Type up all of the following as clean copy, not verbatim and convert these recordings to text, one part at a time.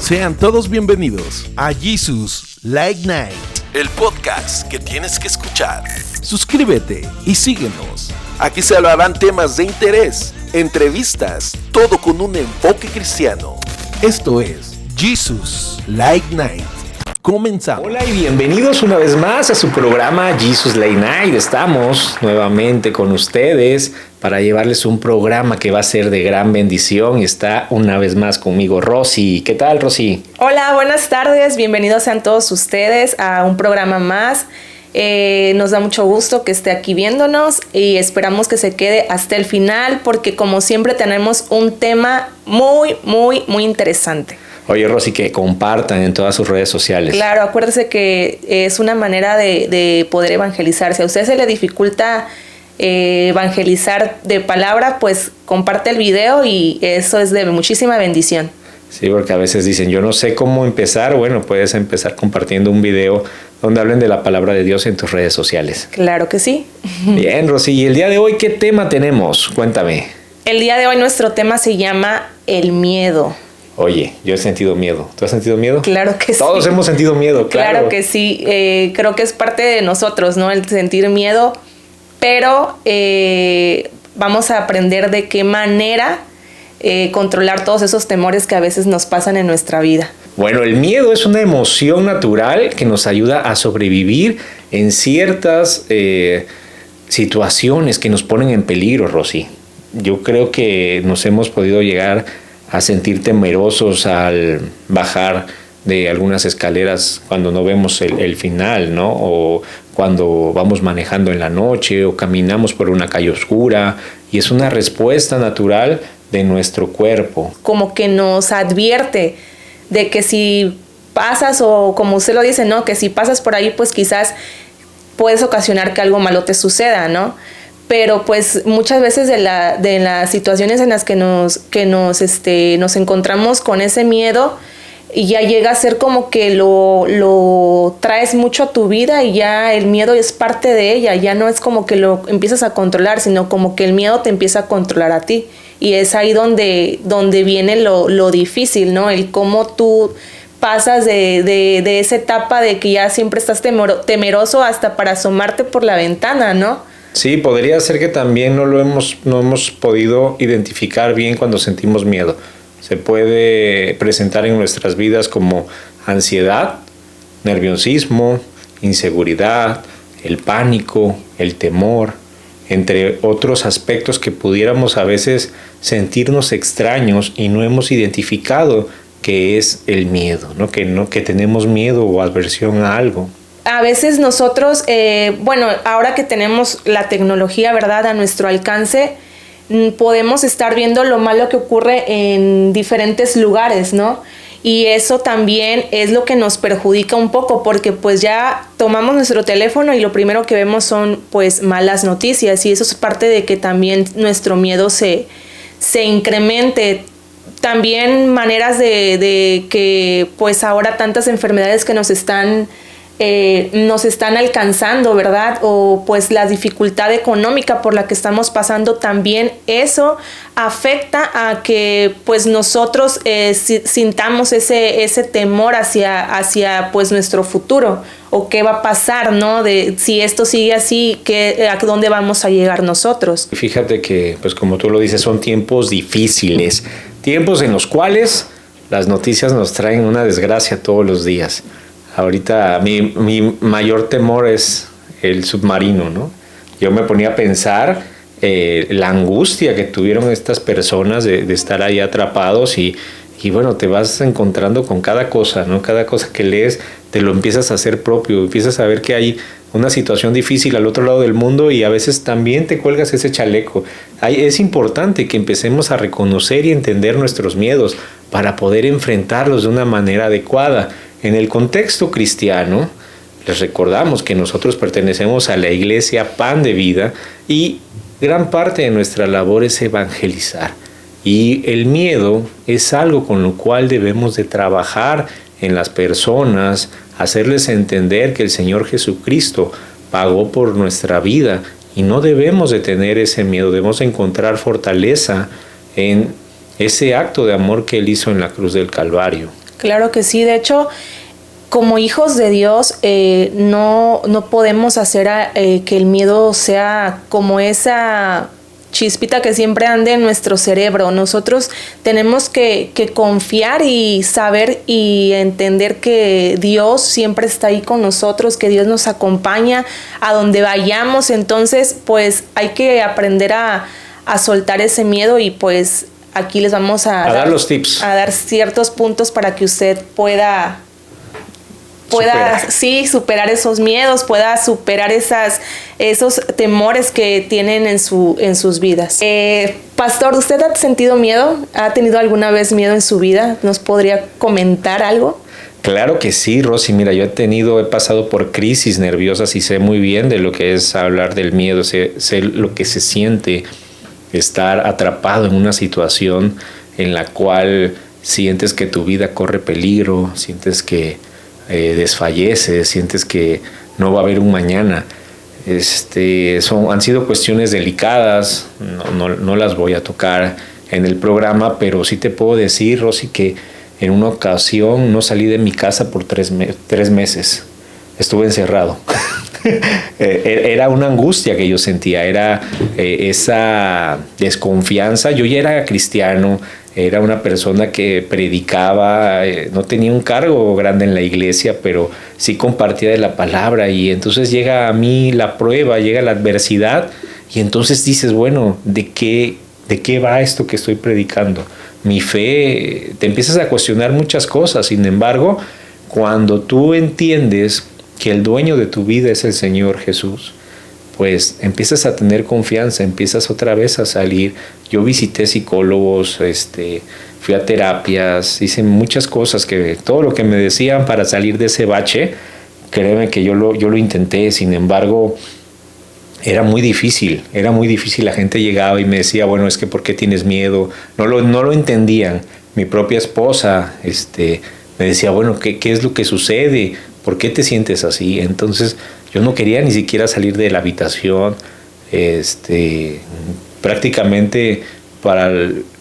Sean todos bienvenidos a Jesus Late Night, el podcast que tienes que escuchar. Suscríbete y síguenos. Aquí se hablarán temas de interés, entrevistas, todo con un enfoque cristiano. Esto es Jesus Late Night. Comenzamos. Hola y bienvenidos una vez más a su programa Jesus Late Night. Estamos nuevamente con ustedes para llevarles un programa que va a ser de gran bendición. Y está una vez más conmigo Rosy. ¿Qué tal, Rosy? Hola, buenas tardes. Bienvenidos sean todos ustedes a un programa más. Nos da mucho gusto que esté aquí viéndonos y esperamos que se quede hasta el final porque como siempre tenemos un tema muy interesante. Oye, Rosy, que compartan en todas sus redes sociales. Claro, acuérdese que es una manera de poder evangelizar. Si a usted se le dificulta evangelizar de palabra, pues comparte el video y eso es de muchísima bendición. Sí, porque a veces dicen, yo no sé cómo empezar. Bueno, puedes empezar compartiendo un video donde hablen de la palabra de Dios en tus redes sociales. Claro que sí. Bien, Rosy, y el día de hoy, ¿qué tema tenemos? Cuéntame. El día de hoy nuestro tema se llama el miedo. Oye, yo he sentido miedo. ¿Tú has sentido miedo? Claro que sí. Todos hemos sentido miedo, claro. Claro que sí. Creo que es parte de nosotros, ¿no? El sentir miedo. Pero vamos a aprender de qué manera controlar todos esos temores que a veces nos pasan en nuestra vida. Bueno, el miedo es una emoción natural que nos ayuda a sobrevivir en ciertas situaciones que nos ponen en peligro, Rosy. Yo creo que nos hemos podido llegar a sentir temerosos al bajar de algunas escaleras cuando no vemos el final, ¿no? O cuando vamos manejando en la noche o caminamos por una calle oscura, y es una respuesta natural de nuestro cuerpo. Como que nos advierte de que si pasas, o como usted lo dice, ¿no? Que si pasas por ahí, pues quizás puedes ocasionar que algo malo te suceda, ¿no? Pero pues muchas veces de las situaciones en las que nos encontramos con ese miedo, y ya llega a ser como que lo traes mucho a tu vida y ya el miedo es parte de ella, ya no es como que lo empiezas a controlar, sino como que el miedo te empieza a controlar a ti. Y es ahí donde viene lo difícil, ¿no? El cómo tú pasas de esa etapa de que ya siempre estás temeroso hasta para asomarte por la ventana, ¿no? Sí, podría ser que también no hemos podido identificar bien cuando sentimos miedo. Se puede presentar en nuestras vidas como ansiedad, nerviosismo, inseguridad, el pánico, el temor, entre otros aspectos que pudiéramos a veces sentirnos extraños y no hemos identificado que es el miedo, ¿no? Que tenemos miedo o aversión a algo. A veces nosotros, ahora que tenemos la tecnología, ¿verdad?, a nuestro alcance, podemos estar viendo lo malo que ocurre en diferentes lugares, ¿no? Y eso también es lo que nos perjudica un poco, porque pues ya tomamos nuestro teléfono y lo primero que vemos son pues malas noticias, y eso es parte de que también nuestro miedo se incremente. También maneras de que pues ahora tantas enfermedades que nos están alcanzando, ¿verdad? O pues la dificultad económica por la que estamos pasando, también eso afecta a que pues nosotros sintamos ese temor hacia pues nuestro futuro, o qué va a pasar, ¿no? De si esto sigue así, ¿a dónde vamos a llegar nosotros? Fíjate que, pues como tú lo dices, son tiempos difíciles, tiempos en los cuales las noticias nos traen una desgracia todos los días. Ahorita mi mayor temor es el submarino, ¿no? Yo me ponía a pensar la angustia que tuvieron estas personas de estar ahí atrapados y bueno, te vas encontrando con cada cosa, ¿no? Cada cosa que lees te lo empiezas a hacer propio, empiezas a ver que hay una situación difícil al otro lado del mundo y a veces también te cuelgas ese chaleco. Es importante que empecemos a reconocer y entender nuestros miedos para poder enfrentarlos de una manera adecuada. En el contexto cristiano, les recordamos que nosotros pertenecemos a la Iglesia Pan de Vida y gran parte de nuestra labor es evangelizar. Y el miedo es algo con lo cual debemos de trabajar en las personas, hacerles entender que el Señor Jesucristo pagó por nuestra vida y no debemos de tener ese miedo, debemos encontrar fortaleza en ese acto de amor que Él hizo en la cruz del Calvario. Claro que sí, de hecho, como hijos de Dios, no podemos hacer que el miedo sea como esa chispita que siempre ande en nuestro cerebro. Nosotros tenemos que confiar y saber y entender que Dios siempre está ahí con nosotros, que Dios nos acompaña a donde vayamos. Entonces, pues hay que aprender a soltar ese miedo y pues aquí les vamos a dar los tips, a dar ciertos puntos para que usted pueda superar esos miedos, pueda superar esos temores que tienen en sus vidas. Pastor, ¿usted ha sentido miedo? ¿Ha tenido alguna vez miedo en su vida? ¿Nos podría comentar algo? Claro que sí, Rosy. Mira, yo he pasado por crisis nerviosas y sé muy bien de lo que es hablar del miedo, sé lo que se siente estar atrapado en una situación en la cual sientes que tu vida corre peligro, sientes que desfalleces, sientes que no va a haber un mañana. Han sido cuestiones delicadas, no las voy a tocar en el programa, pero sí te puedo decir, Rosy, que en una ocasión no salí de mi casa por 3 meses. Estuve encerrado. Era una angustia que yo sentía, era esa desconfianza. Yo ya era cristiano, era una persona que predicaba, no tenía un cargo grande en la iglesia, pero sí compartía de la palabra, y entonces llega a mí la prueba, llega la adversidad, y entonces dices, bueno, ¿de qué va esto que estoy predicando? Mi fe, te empiezas a cuestionar muchas cosas. Sin embargo, cuando tú entiendes que el dueño de tu vida es el Señor Jesús, pues empiezas a tener confianza, empiezas otra vez a salir. Yo visité psicólogos, fui a terapias, hice muchas cosas, que todo lo que me decían para salir de ese bache, créeme que yo lo intenté. Sin embargo, era muy difícil. La gente llegaba y me decía, bueno, es que ¿por qué tienes miedo? No lo entendían. Mi propia esposa me decía, bueno, ¿qué es lo que sucede? ¿Por qué te sientes así? Entonces yo no quería ni siquiera salir de la habitación. Prácticamente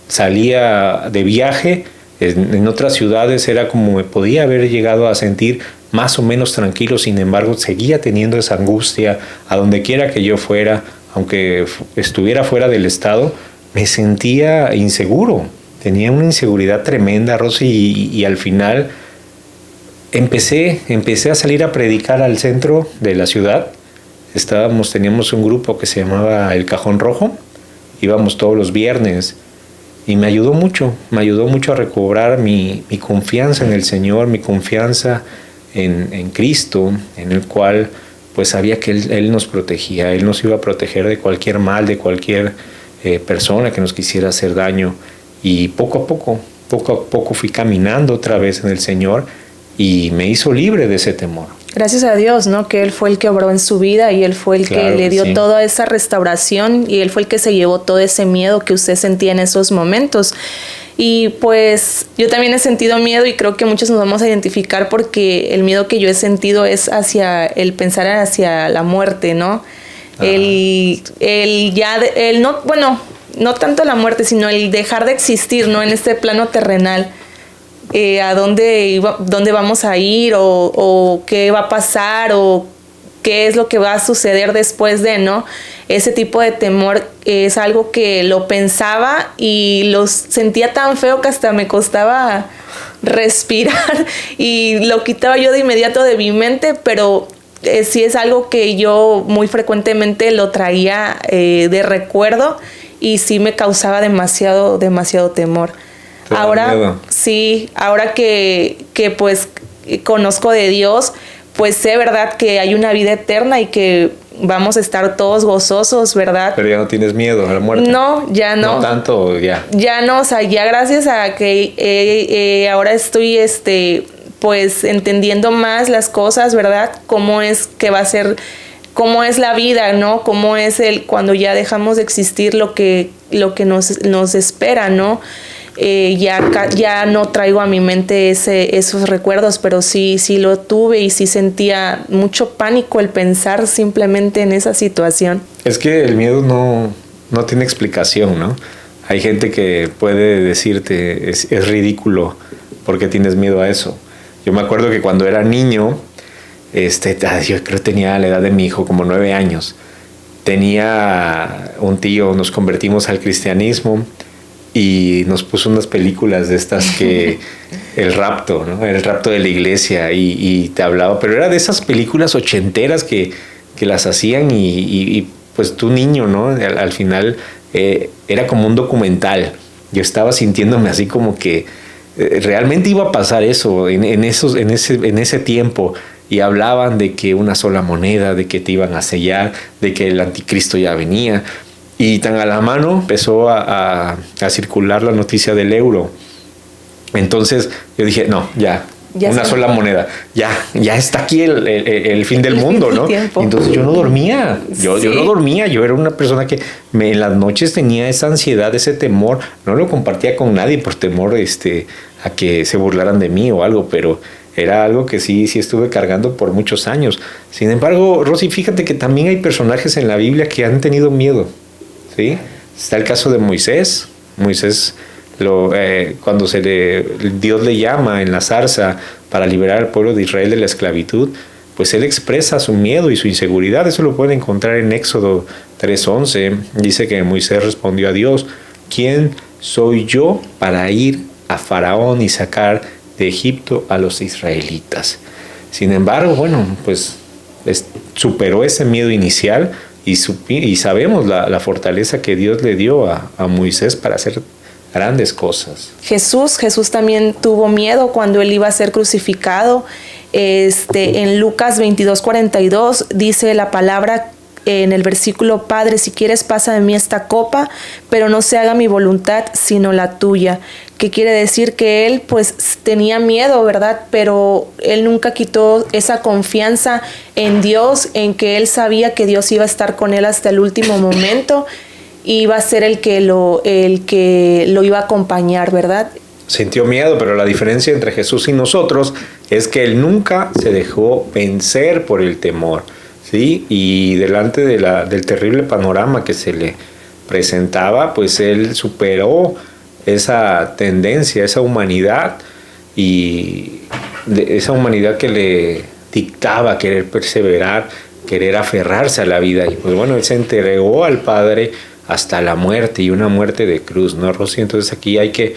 salía de viaje en otras ciudades, era como me podía haber llegado a sentir más o menos tranquilo. Sin embargo, seguía teniendo esa angustia a donde quiera que yo fuera, aunque estuviera fuera del estado, me sentía inseguro. Tenía una inseguridad tremenda, Rosy, y al final empecé a salir a predicar al centro de la ciudad. Teníamos un grupo que se llamaba El Cajón Rojo, íbamos todos los viernes, y me ayudó mucho a recobrar mi confianza en el Señor, mi confianza en Cristo, en el cual pues sabía que Él nos protegía, Él nos iba a proteger de cualquier mal, de cualquier persona que nos quisiera hacer daño. Y poco a poco fui caminando otra vez en el Señor, y me hizo libre de ese temor. Gracias a Dios, ¿no? Que Él fue el que obró en su vida, y Él fue el que le dio toda esa restauración, y Él fue el que se llevó todo ese miedo que usted sentía en esos momentos. Y pues yo también he sentido miedo, y creo que muchos nos vamos a identificar, porque el miedo que yo he sentido es hacia el pensar hacia la muerte, ¿no? No tanto la muerte, sino el dejar de existir, ¿no? En este plano terrenal. A dónde vamos a ir, o qué va a pasar, o qué es lo que va a suceder después de, ¿no? Ese tipo de temor es algo que lo pensaba y lo sentía tan feo que hasta me costaba respirar, y lo quitaba yo de inmediato de mi mente, pero sí es algo que yo muy frecuentemente lo traía de recuerdo, y sí me causaba demasiado temor. Ahora que pues conozco de Dios, pues sé, ¿verdad?, que hay una vida eterna y que vamos a estar todos gozosos, ¿verdad? Pero ya no tienes miedo a la muerte. No, ya no. No tanto, ya. Ya no, o sea, ya gracias a que ahora estoy pues entendiendo más las cosas, ¿verdad? Cómo es que va a ser, cómo es la vida, ¿no? Cómo es cuando ya dejamos de existir, lo que nos espera, ¿no? Ya no traigo a mi mente esos recuerdos, pero sí lo tuve, y sí sentía mucho pánico el pensar simplemente en esa situación. Es que el miedo no tiene explicación, ¿no? Hay gente que puede decirte, es ridículo, ¿por qué tienes miedo a eso? Yo me acuerdo que cuando era niño, yo creo que tenía la edad de mi hijo, como 9 años. Tenía un tío, nos convertimos al cristianismo y nos puso unas películas de estas que el rapto, ¿no? El rapto de la iglesia y te hablaba, pero era de esas películas ochenteras que las hacían y pues tu niño, ¿no? Al final era como un documental. Yo estaba sintiéndome así como que realmente iba a pasar eso en ese tiempo. Y hablaban de que una sola moneda, de que te iban a sellar, de que el anticristo ya venía. Y tan a la mano empezó a circular la noticia del euro. Entonces yo dije, no, ya una sola moneda. Ya está aquí el fin del mundo, ¿no? Entonces yo no dormía. Yo no dormía. Yo era una persona que en las noches tenía esa ansiedad, ese temor. No lo compartía con nadie por temor a que se burlaran de mí o algo, pero era algo que sí estuve cargando por muchos años. Sin embargo, Rosy, fíjate que también hay personajes en la Biblia que han tenido miedo, ¿sí? Está el caso de Moisés. Moisés, cuando Dios le llama en la zarza para liberar al pueblo de Israel de la esclavitud, pues él expresa su miedo y su inseguridad. Eso lo pueden encontrar en Éxodo 3:11. Dice que Moisés respondió a Dios: ¿quién soy yo para ir a Faraón y sacar de Egipto a los israelitas? Sin embargo, bueno, pues superó ese miedo inicial y sabemos la fortaleza que Dios le dio a Moisés para hacer grandes cosas. Jesús también tuvo miedo cuando él iba a ser crucificado. En Lucas 22:42 dice la palabra en el versículo: Padre, si quieres pasa de mí esta copa, pero no se haga mi voluntad sino la tuya. Que quiere decir que él pues tenía miedo, ¿verdad? Pero él nunca quitó esa confianza en Dios, en que él sabía que Dios iba a estar con él hasta el último momento, iba a ser el que lo iba a acompañar, ¿verdad? Sintió miedo, pero la diferencia entre Jesús y nosotros es que él nunca se dejó vencer por el temor, ¿sí? Y delante del terrible panorama que se le presentaba, pues él superó esa tendencia, esa humanidad esa humanidad que le dictaba querer perseverar, querer aferrarse a la vida. Y pues bueno, él se entregó al Padre hasta la muerte, y una muerte de cruz, ¿no, Rosy? Entonces aquí hay que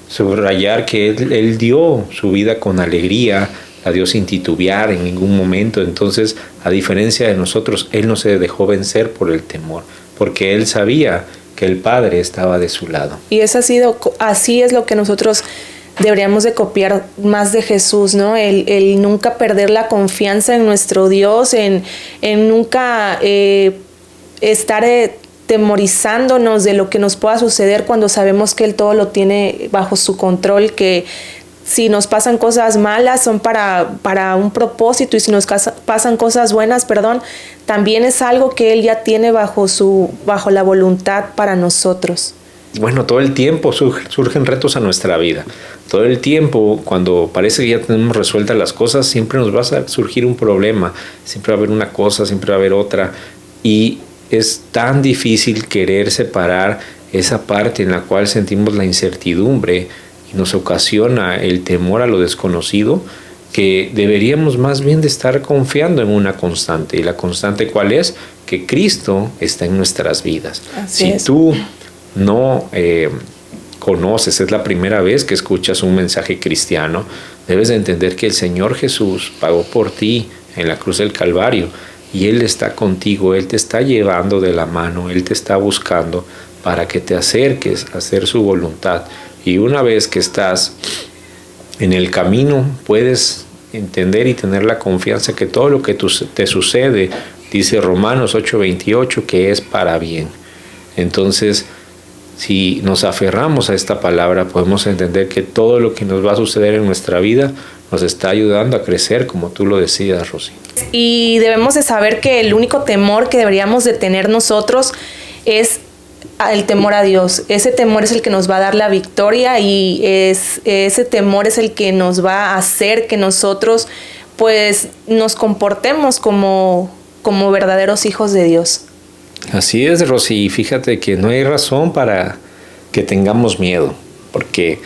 subrayar que él dio su vida con alegría, la dio sin titubear en ningún momento. Entonces, a diferencia de nosotros, él no se dejó vencer por el temor, porque él sabía que el Padre estaba de su lado. Y así es lo que nosotros deberíamos de copiar más de Jesús, ¿no? El nunca perder la confianza en nuestro Dios, en nunca estar temorizándonos de lo que nos pueda suceder, cuando sabemos que Él todo lo tiene bajo su control, que si nos pasan cosas malas son para un propósito, y si nos pasan cosas buenas, también es algo que Él ya tiene bajo la voluntad para nosotros. Bueno, todo el tiempo surgen retos a nuestra vida. Todo el tiempo, cuando parece que ya tenemos resueltas las cosas, siempre nos va a surgir un problema. Siempre va a haber una cosa, siempre va a haber otra. Y es tan difícil querer separar esa parte en la cual sentimos la incertidumbre y nos ocasiona el temor a lo desconocido, que deberíamos más bien de estar confiando en una constante. ¿Y la constante cuál es? Que Cristo está en nuestras vidas. Si tú no conoces, es la primera vez que escuchas un mensaje cristiano, debes de entender que el Señor Jesús pagó por ti en la cruz del Calvario, y Él está contigo, Él te está llevando de la mano, Él te está buscando para que te acerques a hacer su voluntad. Y una vez que estás en el camino, puedes entender y tener la confianza que todo lo que te sucede, dice Romanos 8:28, que es para bien. Entonces, si nos aferramos a esta palabra, podemos entender que todo lo que nos va a suceder en nuestra vida nos está ayudando a crecer, como tú lo decías, Rosy. Y debemos de saber que el único temor que deberíamos de tener nosotros es el temor a Dios. Ese temor es el que nos va a dar la victoria, y ese temor es el que nos va a hacer que nosotros pues nos comportemos como verdaderos hijos de Dios. Así es, Rosy. Fíjate que no hay razón para que tengamos miedo, porque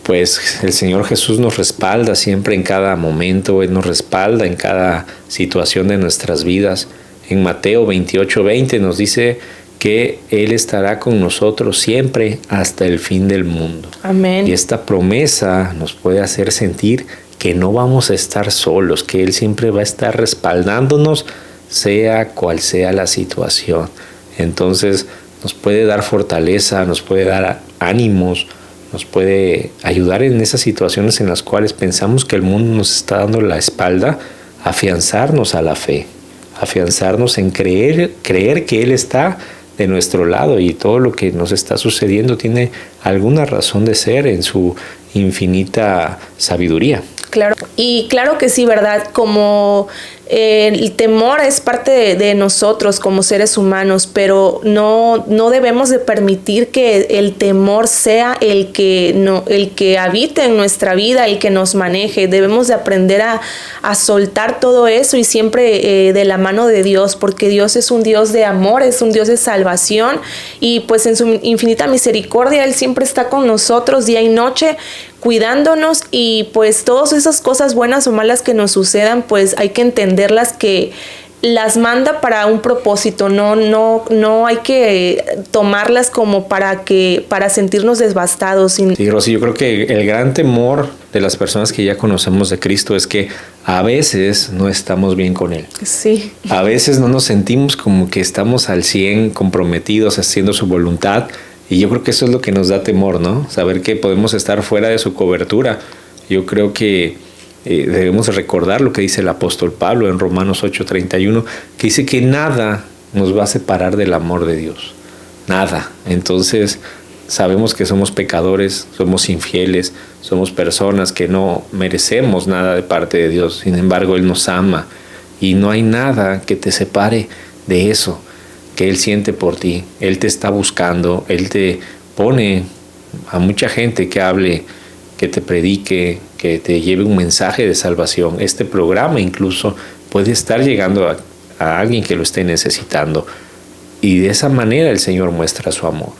pues el Señor Jesús nos respalda siempre en cada momento, Él nos respalda en cada situación de nuestras vidas. En Mateo 28:20 nos dice que Él estará con nosotros siempre hasta el fin del mundo. Amén. Y esta promesa nos puede hacer sentir que no vamos a estar solos, que Él siempre va a estar respaldándonos, sea cual sea la situación. Entonces nos puede dar fortaleza, nos puede dar ánimos, nos puede ayudar en esas situaciones en las cuales pensamos que el mundo nos está dando la espalda, afianzarnos a la fe, afianzarnos en creer que Él está de nuestro lado y todo lo que nos está sucediendo tiene alguna razón de ser en su infinita sabiduría. Claro, y claro que sí, ¿verdad? Como el temor es parte de nosotros como seres humanos, pero no debemos de permitir que el temor sea el que habite en nuestra vida, el que nos maneje. Debemos de aprender a soltar todo eso y siempre de la mano de Dios, porque Dios es un Dios de amor, es un Dios de salvación y pues en su infinita misericordia Él siempre está con nosotros día y noche, cuidándonos, y pues todas esas cosas buenas o malas que nos sucedan, pues hay que entenderlas que las manda para un propósito, no hay que tomarlas como para sentirnos devastados. Sí, Rosy, yo creo que el gran temor de las personas que ya conocemos de Cristo es que a veces no estamos bien con Él. Sí. A veces no nos sentimos como que estamos al 100 comprometidos haciendo su voluntad. Y yo creo que eso es lo que nos da temor, ¿no? Saber que podemos estar fuera de su cobertura. Yo creo que debemos recordar lo que dice el apóstol Pablo en Romanos 8:31, que dice que nada nos va a separar del amor de Dios. Nada. Entonces sabemos que somos pecadores, somos infieles, somos personas que no merecemos nada de parte de Dios. Sin embargo, Él nos ama y no hay nada que te separe de eso que Él siente por ti. Él te está buscando, Él te pone a mucha gente que hable, que te predique, que te lleve un mensaje de salvación. Este programa incluso puede estar llegando a alguien que lo esté necesitando, y de esa manera el Señor muestra su amor.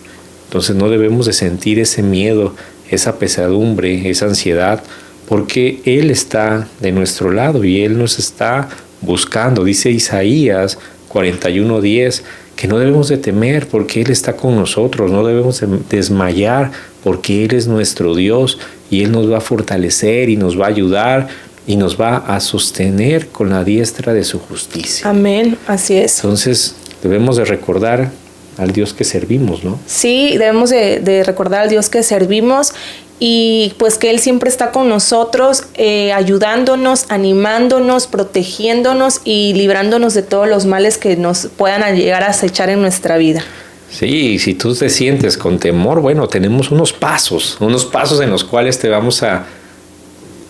Entonces no debemos de sentir ese miedo, esa pesadumbre, esa ansiedad, porque Él está de nuestro lado y Él nos está buscando. Dice Isaías 41:10 que no debemos de temer porque Él está con nosotros, no debemos de desmayar porque Él es nuestro Dios y Él nos va a fortalecer y nos va a ayudar y nos va a sostener con la diestra de su justicia. Amén, así es. Entonces debemos de recordar al Dios que servimos, ¿no? Sí, debemos de recordar al Dios que servimos y pues que Él siempre está con nosotros, ayudándonos, animándonos, protegiéndonos y librándonos de todos los males que nos puedan llegar a acechar en nuestra vida. Sí, si tú te sientes con temor, bueno, tenemos unos pasos en los cuales te vamos a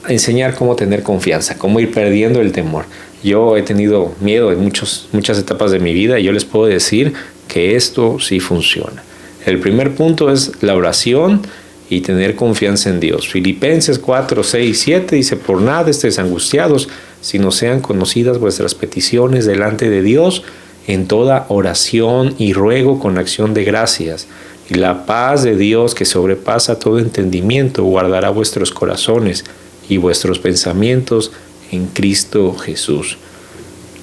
enseñar cómo tener confianza, cómo ir perdiendo el temor. Yo he tenido miedo en muchas etapas de mi vida y yo les puedo decir que esto sí funciona. El primer punto es la oración y tener confianza en Dios. Filipenses 4:6-7 dice: por nada estéis angustiados, sino sean conocidas vuestras peticiones delante de Dios en toda oración y ruego con acción de gracias. Y la paz de Dios, que sobrepasa todo entendimiento, guardará vuestros corazones y vuestros pensamientos en Cristo Jesús.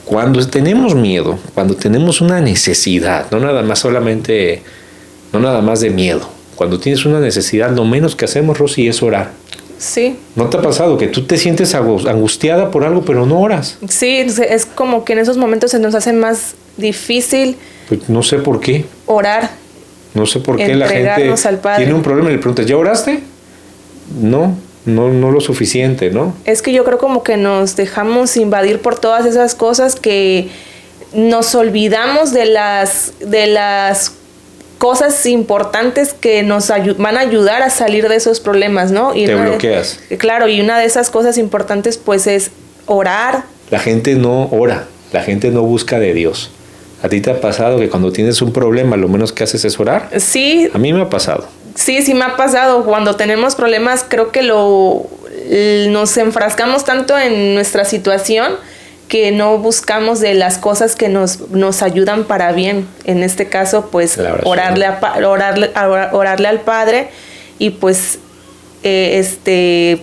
Cuando tenemos miedo, cuando tenemos una necesidad, no nada más de miedo, cuando tienes una necesidad, lo menos que hacemos, Rosy, es orar. Sí. ¿No te ha pasado que tú te sientes angustiada por algo, pero no oras? Sí, es como que en esos momentos se nos hace más difícil. Pues no sé por qué. Orar. No sé por qué la gente tiene un problema y le preguntas: ¿ya oraste? No lo suficiente, ¿no? Es que yo creo como que nos dejamos invadir por todas esas cosas que nos olvidamos de las cosas importantes que nos van a ayudar a salir de esos problemas, ¿no? Y te bloqueas. Claro, y una de esas cosas importantes pues es orar. La gente no ora, la gente no busca de Dios. ¿A ti te ha pasado que cuando tienes un problema lo menos que haces es orar? Sí. A mí me ha pasado. Sí me ha pasado. Cuando tenemos problemas creo que nos enfrascamos tanto en nuestra situación que no buscamos de las cosas que nos ayudan para bien. En este caso, pues orarle al Padre y pues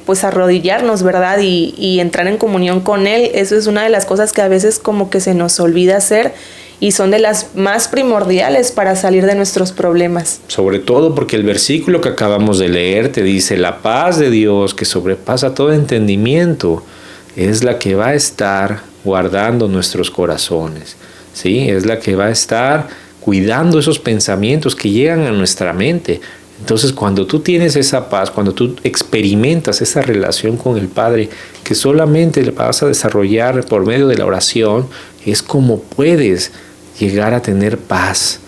pues arrodillarnos, ¿verdad? Y entrar en comunión con Él. Eso es una de las cosas que a veces como que se nos olvida hacer y son de las más primordiales para salir de nuestros problemas. Sobre todo porque el versículo que acabamos de leer te dice: la paz de Dios que sobrepasa todo entendimiento es la que va a estar guardando nuestros corazones, ¿sí? Es la que va a estar cuidando esos pensamientos que llegan a nuestra mente. Entonces, cuando tú tienes esa paz, cuando tú experimentas esa relación con el Padre, que solamente le vas a desarrollar por medio de la oración, es como puedes llegar a tener paz.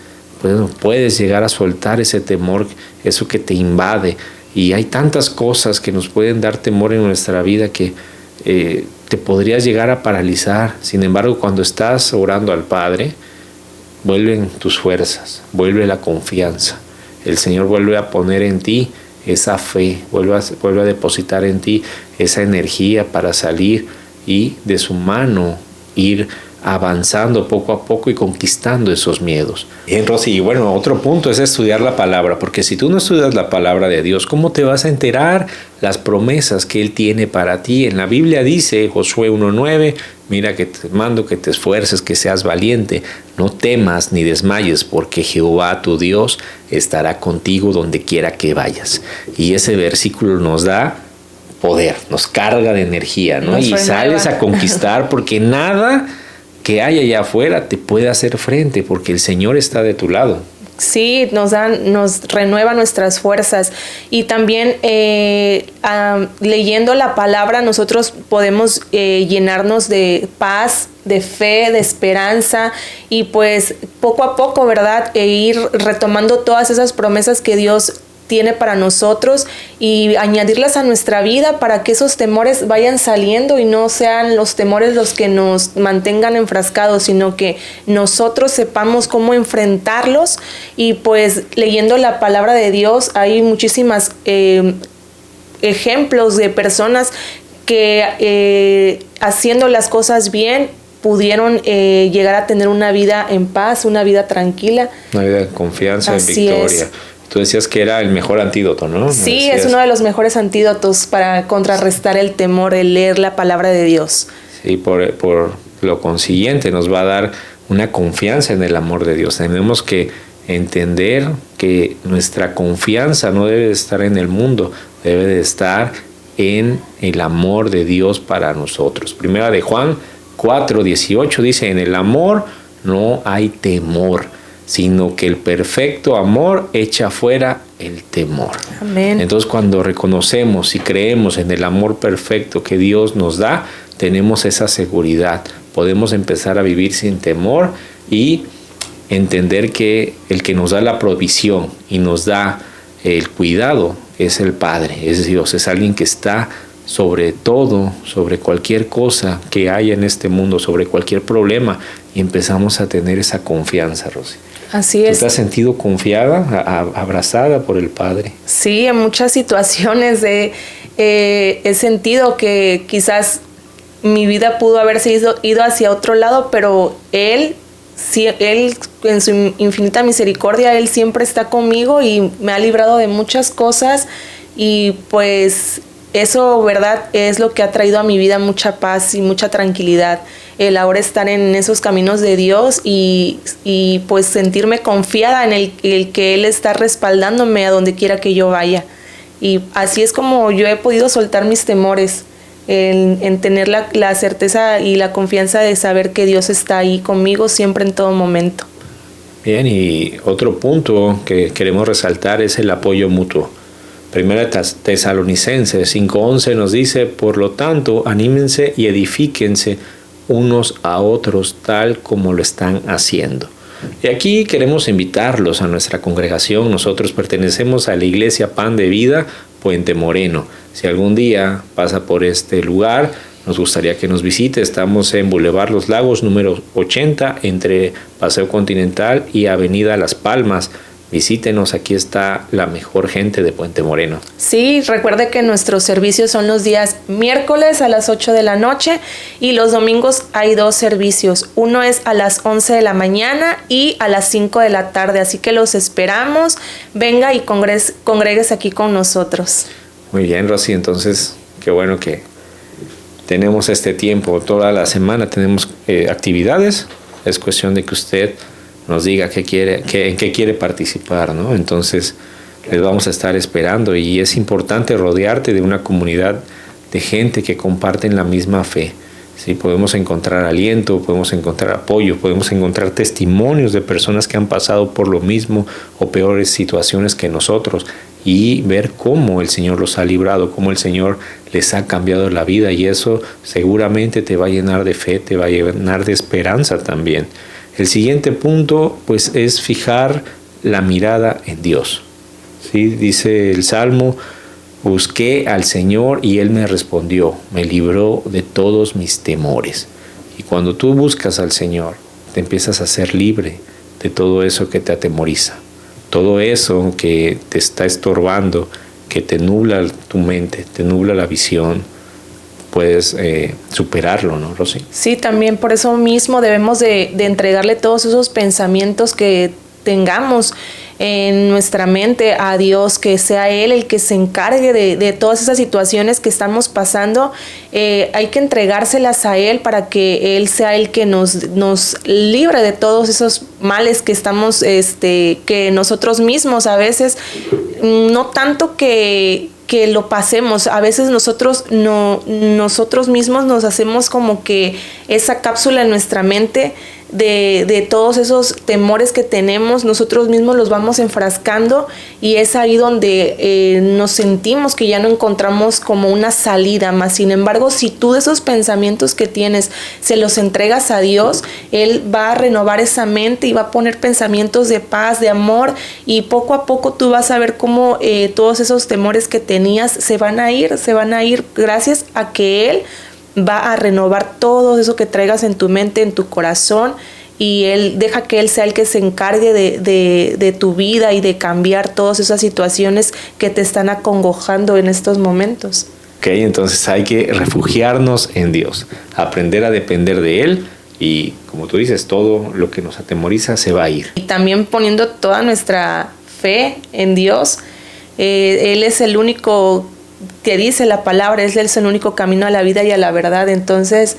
Puedes llegar a soltar ese temor, eso que te invade. Y hay tantas cosas que nos pueden dar temor en nuestra vida que te podrías llegar a paralizar. Sin embargo, cuando estás orando al Padre, vuelven tus fuerzas, vuelve la confianza. El Señor vuelve a poner en ti esa fe, vuelve a depositar en ti esa energía para salir y de su mano ir avanzando poco a poco y conquistando esos miedos. Bien, Rosy, y bueno, otro punto es estudiar la palabra, porque si tú no estudias la palabra de Dios, ¿cómo te vas a enterar las promesas que Él tiene para ti? En la Biblia dice, Josué 1:9, mira que te mando que te esfuerces, que seas valiente, no temas ni desmayes, porque Jehová tu Dios estará contigo donde quiera que vayas. Y ese versículo nos da poder, nos carga de energía, ¿no? Y sales a conquistar, porque nada que hay allá afuera te puede hacer frente, porque el Señor está de tu lado. Sí, nos renueva nuestras fuerzas. Y también leyendo la palabra nosotros podemos llenarnos de paz, de fe, de esperanza y pues poco a poco, ¿verdad? Ir retomando todas esas promesas que Dios tiene para nosotros y añadirlas a nuestra vida para que esos temores vayan saliendo y no sean los temores los que nos mantengan enfrascados, sino que nosotros sepamos cómo enfrentarlos. Y pues leyendo la palabra de Dios hay muchísimas ejemplos de personas que haciendo las cosas bien pudieron llegar a tener una vida en paz, una vida tranquila. Una vida de confianza, en victoria. Tú decías que era el mejor antídoto, ¿no? Sí, es uno de los mejores antídotos para contrarrestar el temor, el leer la palabra de Dios. Sí, por lo consiguiente nos va a dar una confianza en el amor de Dios. Tenemos que entender que nuestra confianza no debe de estar en el mundo, debe de estar en el amor de Dios para nosotros. Primera de Juan 4:18 dice: en el amor no hay temor, sino que el perfecto amor echa fuera el temor. Amén. Entonces, cuando reconocemos y creemos en el amor perfecto que Dios nos da, tenemos esa seguridad. Podemos empezar a vivir sin temor y entender que el que nos da la provisión y nos da el cuidado es el Padre, es Dios, es alguien que está sobre todo, sobre cualquier cosa que haya en este mundo, sobre cualquier problema, y empezamos a tener esa confianza, Rosy. Así es. ¿Tú te has sentido confiada, abrazada por el Padre? Sí, en muchas situaciones he sentido que quizás mi vida pudo haberse ido hacia otro lado, pero Él en su infinita misericordia, Él siempre está conmigo y me ha librado de muchas cosas y pues eso, ¿verdad? Es lo que ha traído a mi vida mucha paz y mucha tranquilidad. El ahora estar en esos caminos de Dios y pues sentirme confiada en el que Él está respaldándome a donde quiera que yo vaya. Y así es como yo he podido soltar mis temores, en tener la certeza y la confianza de saber que Dios está ahí conmigo siempre en todo momento. Bien, y otro punto que queremos resaltar es el apoyo mutuo. Primera Tesalonicenses 5:11 nos dice: por lo tanto, anímense y edifíquense unos a otros tal como lo están haciendo. Y aquí queremos invitarlos a nuestra congregación. Nosotros pertenecemos a la Iglesia Pan de Vida Puente Moreno. Si algún día pasa por este lugar, nos gustaría que nos visite. Estamos en Boulevard Los Lagos, número 80, entre Paseo Continental y Avenida Las Palmas. visítenos, aquí está la mejor gente de Puente Moreno. Sí, recuerde que nuestros servicios son los días miércoles a las 8 de la noche y los domingos hay 2 servicios. Uno es a las 11 de la mañana y a las 5 de la tarde, así que los esperamos. Venga y congréguese aquí con nosotros. Muy bien, Rosy, entonces qué bueno que tenemos este tiempo. Toda la semana tenemos actividades. Es cuestión de que usted nos diga en qué quiere participar, ¿no? Entonces les vamos a estar esperando, y es importante rodearte de una comunidad de gente que comparten la misma fe. ¿Sí? Podemos encontrar aliento, podemos encontrar apoyo, podemos encontrar testimonios de personas que han pasado por lo mismo o peores situaciones que nosotros, y ver cómo el Señor los ha librado, cómo el Señor les ha cambiado la vida, y eso seguramente te va a llenar de fe, te va a llenar de esperanza también. El siguiente punto, pues, es fijar la mirada en Dios. ¿Sí? Dice el Salmo: busqué al Señor y Él me respondió, me libró de todos mis temores. Y cuando tú buscas al Señor, te empiezas a ser libre de todo eso que te atemoriza, todo eso que te está estorbando, que te nubla tu mente, te nubla la visión. Puedes superarlo, ¿no, Rosy? Sí, también por eso mismo debemos de entregarle todos esos pensamientos que tengamos en nuestra mente a Dios, que sea Él el que se encargue de todas esas situaciones que estamos pasando. Hay que entregárselas a Él para que Él sea el que nos libre de todos esos males que estamos, que nosotros mismos a veces, no tanto que lo pasemos, a veces nosotros mismos nos hacemos como que esa cápsula en nuestra mente de todos esos temores que tenemos, nosotros mismos los vamos enfrascando, y es ahí donde nos sentimos que ya no encontramos como una salida más. Sin embargo, si tú de esos pensamientos que tienes se los entregas a Dios, Él va a renovar esa mente y va a poner pensamientos de paz, de amor, y poco a poco tú vas a ver cómo todos esos temores que tenías se van a ir gracias a que Él va a renovar todo eso que traigas en tu mente, en tu corazón, y Él deja que Él sea el que se encargue de tu vida y de cambiar todas esas situaciones que te están acongojando en estos momentos. Ok, entonces hay que refugiarnos en Dios, aprender a depender de Él, y como tú dices, todo lo que nos atemoriza se va a ir. Y también poniendo toda nuestra fe en Dios. Él es el único que dice la palabra, Él es el único camino a la vida y a la verdad. Entonces,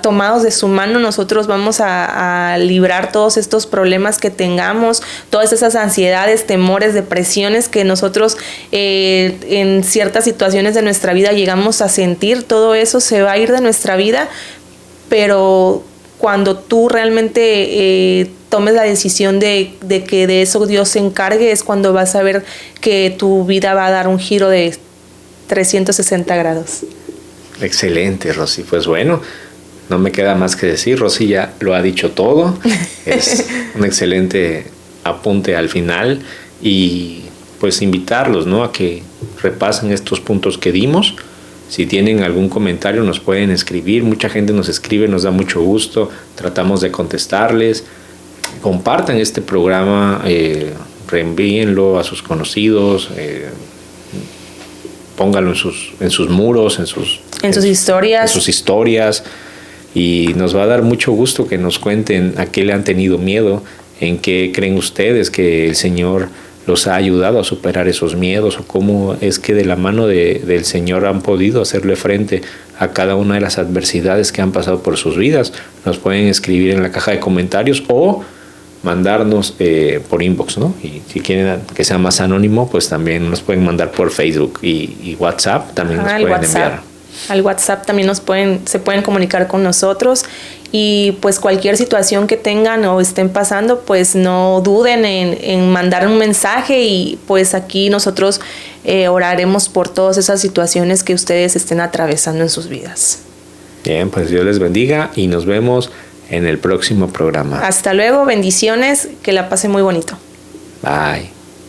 tomados de su mano, nosotros vamos a librar todos estos problemas que tengamos, todas esas ansiedades, temores, depresiones que nosotros en ciertas situaciones de nuestra vida llegamos a sentir. Todo eso se va a ir de nuestra vida, pero cuando tú realmente tomes la decisión de que de eso Dios se encargue, es cuando vas a ver que tu vida va a dar un giro de 360 grados. Excelente, Rosy. Pues bueno, no me queda más que decir. Rosy ya lo ha dicho todo. Es un excelente apunte al final, y pues invitarlos, ¿no?, a que repasen estos puntos que dimos. Si tienen algún comentario nos pueden escribir. Mucha gente nos escribe, nos da mucho gusto. Tratamos de contestarles. Compartan este programa, reenvíenlo a sus conocidos, pónganlo en sus muros, en sus historias, y nos va a dar mucho gusto que nos cuenten a qué le han tenido miedo, en qué creen ustedes que el Señor los ha ayudado a superar esos miedos, o cómo es que de la mano del Señor han podido hacerle frente a cada una de las adversidades que han pasado por sus vidas. Nos pueden escribir en la caja de comentarios o mandarnos por inbox, ¿no? Y si quieren que sea más anónimo, pues también nos pueden mandar por Facebook y WhatsApp, también nos pueden enviar. Al WhatsApp también se pueden comunicar con nosotros, y pues cualquier situación que tengan o estén pasando, pues no duden en mandar un mensaje, y pues aquí nosotros oraremos por todas esas situaciones que ustedes estén atravesando en sus vidas. Bien, pues Dios les bendiga y nos vemos en el próximo programa. Hasta luego, bendiciones, que la pasen muy bonito. Bye.